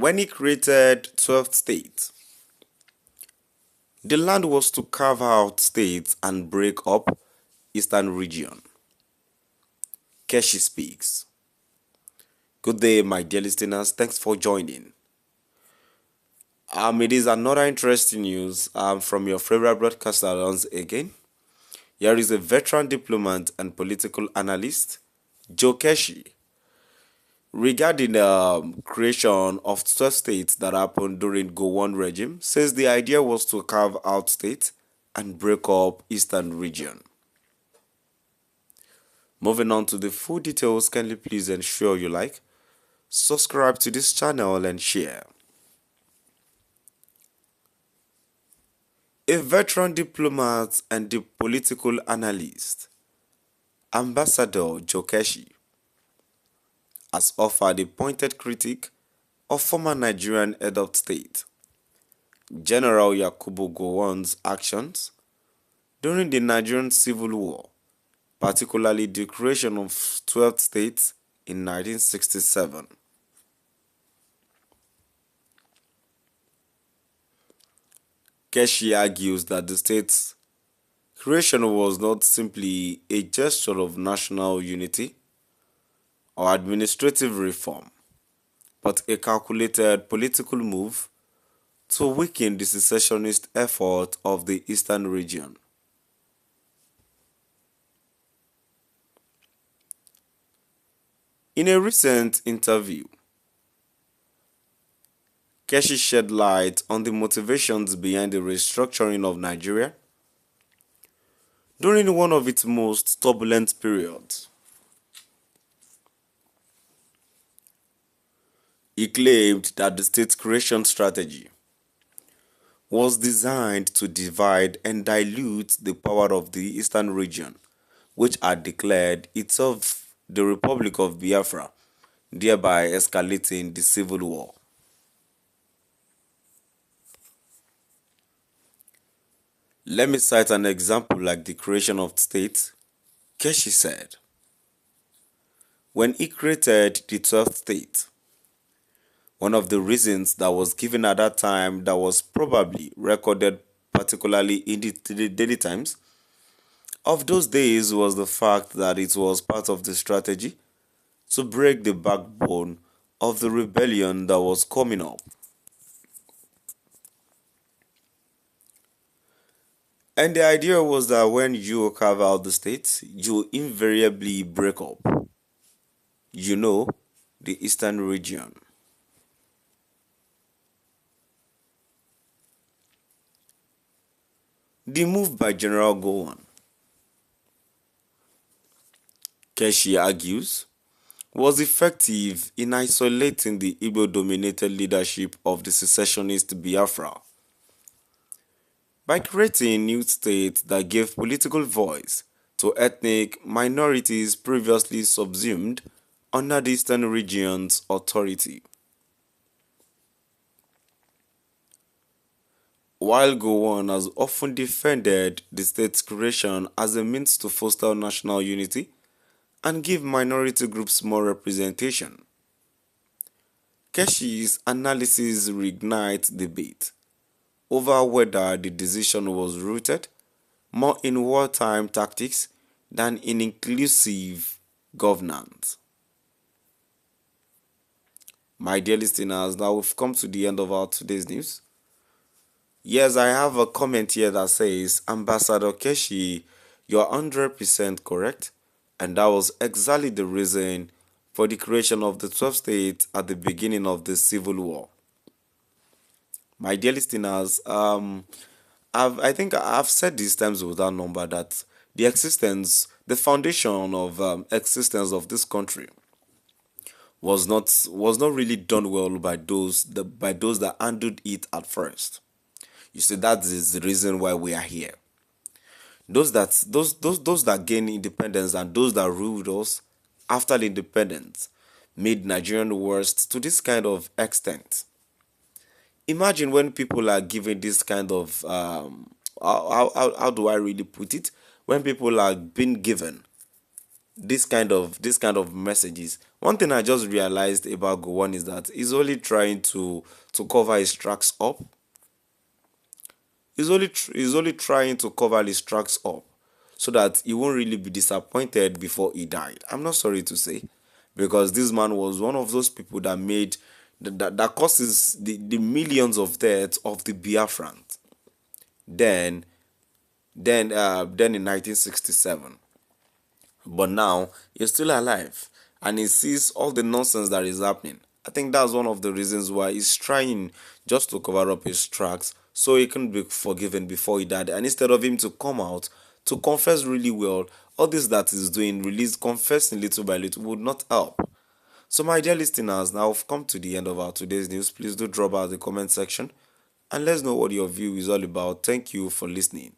When he created 12th state, the land was to carve out states and break up Eastern region. Keshi speaks. Good day, my dear listeners. Thanks for joining. It is another interesting news from your favorite broadcaster once again. Here is a veteran diplomat and political analyst, Joe Keshi, regarding the creation of 12 states that happened during Gowon regime, says the idea was to carve out states and break up Eastern region. Moving on to the full details, kindly please ensure you like, subscribe to this channel and share. A veteran diplomat and the political analyst, Ambassador Joe Keshi, has offered a pointed critique of former Nigerian head of state, General Yakubu Gowon's actions during the Nigerian Civil War, particularly the creation of 12 states in 1967. Keshi argues that the state's creation was not simply a gesture of national unity or administrative reform, but a calculated political move to weaken the secessionist effort of the Eastern region. In a recent interview, Keshi shed light on the motivations behind the restructuring of Nigeria during one of its most turbulent periods. He claimed that the state creation strategy was designed to divide and dilute the power of the Eastern region, which had declared itself the Republic of Biafra, thereby escalating the civil war. Let me cite an example like the creation of states. Keshi said, when he created the 12th state, one of the reasons that was given at that time that was probably recorded particularly in the Daily Times of those days was the fact that it was part of the strategy to break the backbone of the rebellion that was coming up. And the idea was that when you carve out the state, you invariably break up, the Eastern region. The move by General Gowon, Keshi argues, was effective in isolating the Igbo-dominated leadership of the secessionist Biafra by creating new states that gave political voice to ethnic minorities previously subsumed under the Eastern region's authority. While Gowon has often defended the state's creation as a means to foster national unity and give minority groups more representation, Keshi's analysis reignites debate over whether the decision was rooted more in wartime tactics than in inclusive governance. My dear listeners, now we've come to the end of our today's news. Yes, I have a comment here that says, Ambassador Keshi, you're 100% correct, and that was exactly the reason for the creation of the 12 states at the beginning of the Civil War. My dear listeners, I think I've said these times without number that the foundation of existence of this country was not really done well by those that handled it at first. You see, that is the reason why we are here. Those that gained independence and those that ruled us after the independence made Nigerian worst to this kind of extent. Imagine when people are given this kind of how do I really put it? When people are being given this kind of messages, One thing I just realized about Gowon is that he's only trying to cover his tracks up. He's only trying to cover his tracks up so that he won't really be disappointed before he died. I'm not sorry to say, because this man was one of those people that made that causes the millions of deaths of the Biafrans. Then then in 1967. But now he's still alive and he sees all the nonsense that is happening. I think that's one of the reasons why he's trying just to cover up his tracks so he can be forgiven before he died. And instead of him to come out to confess really well, all this that he's doing, release confessing little by little, would not help. So, my dear listeners, now we've come to the end of our today's news. Please do drop out the comment section and let's know what your view is all about. Thank you for listening.